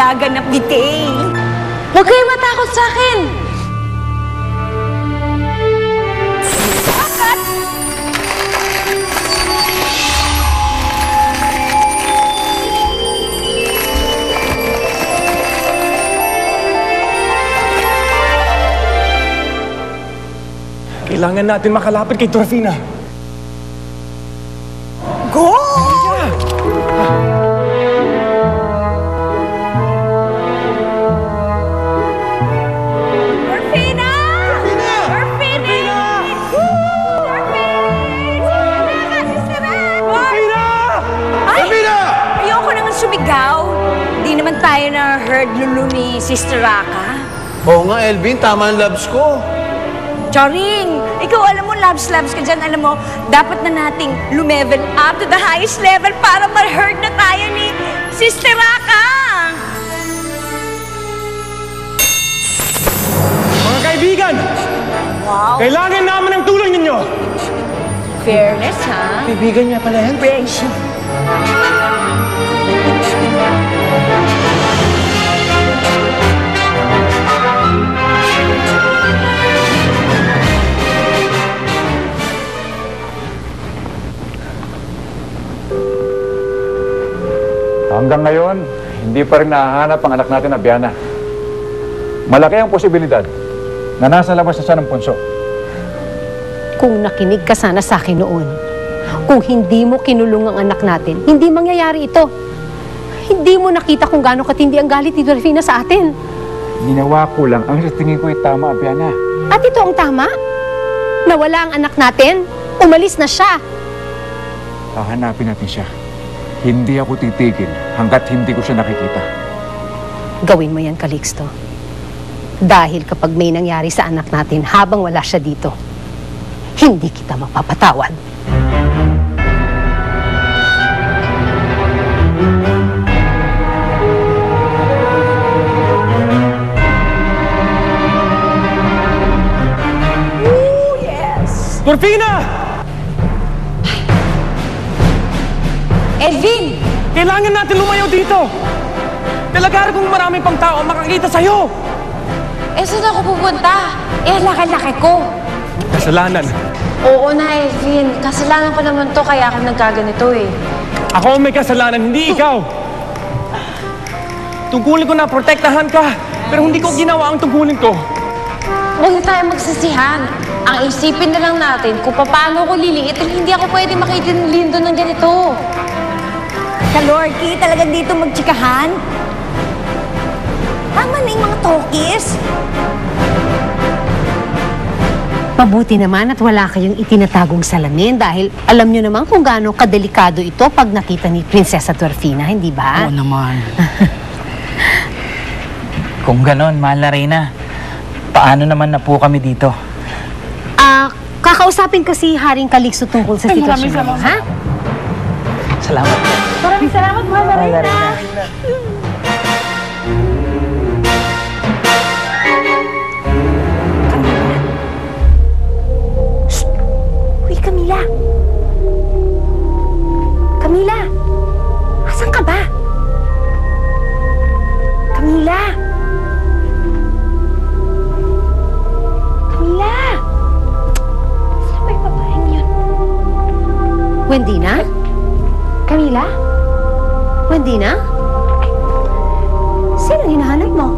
gaganap detail. Huwag kayong matakot sa akin. Kailangan natin makalapit kay Dorfina. Go! Dorfina! Dorfina! Dorfina! Ayoko naman sumigaw. Di naman tayo na-heard lulu ni Sister Raka. Oo nga, Elvin, tama ang labs ko. Charing! Ikaw alam mo, labs ka dyan. Alam mo, dapat na nating lumevel up to the highest level para ma-heard na tayo ni Sister Raka! Mga kaibigan! Wow! Kailangan naman ng tulong ninyo! Fairness, ha? Kaibigan niya pala yan. Friendship. Hanggang ngayon, hindi pa rin nahahanap ang anak natin na Biana. Malaki ang posibilidad na nasa labas na siya ng punso. Kung nakinig ka sana sa akin noon, kung hindi mo kinulong ang anak natin, hindi mangyayari ito. Hindi mo nakita kung gaano katindi ang galit ni Dorfina sa atin. Ginawa ko lang ang sa tingin ko ay tama, Biana. At ito ang tama. Nawala ang anak natin, umalis na siya. Hahanapin natin siya. Hindi ako titigil hanggat hindi ko siya nakikita. Gawin mo yan, Calixto. Dahil kapag may nangyari sa anak natin habang wala siya dito, hindi kita mapapatawad. Ooh, yes! Dorfina! Edwin! Kailangan natin lumayo dito! Talagara kung maraming pang tao ang makakita sa'yo! Eh, saan ako pupunta? Eh, laki-laki ko. Kasalanan. Oo na, Edwin. Kasalanan ko naman to, kaya ako nagkaganito eh. Ako ang may kasalanan, hindi ikaw! Tungkulin ko na protektahan ka, pero hindi ko ginawa ang tungkulin ko. Huwag na tayo magsisihan. Ang isipin na lang natin kung paano ko liliit, eh, hindi ako pwede makitilindo ng ganito. Kalorki, talagang dito magtsikahan? Tama na yung mga tokis. Mabuti naman at wala kayong itinatagong salamin dahil alam nyo naman kung gaano kadelikado ito pag nakita ni Prinsesa Dorfina, hindi ba? Oo naman. Kung ganon, mahal na Reyna, paano naman na po kami dito? Kakausapin ko si Haring Calixto tungkol sa sitwasyon mo, ha? Salamat. Maraming salamat, mahal na Reyna. Uy, Camila! Camila! Asan ka ba? Camila! Camila! Saan ba yung babaeng yun? Wendina? Camila? Wendina? Sino hinahanap mo?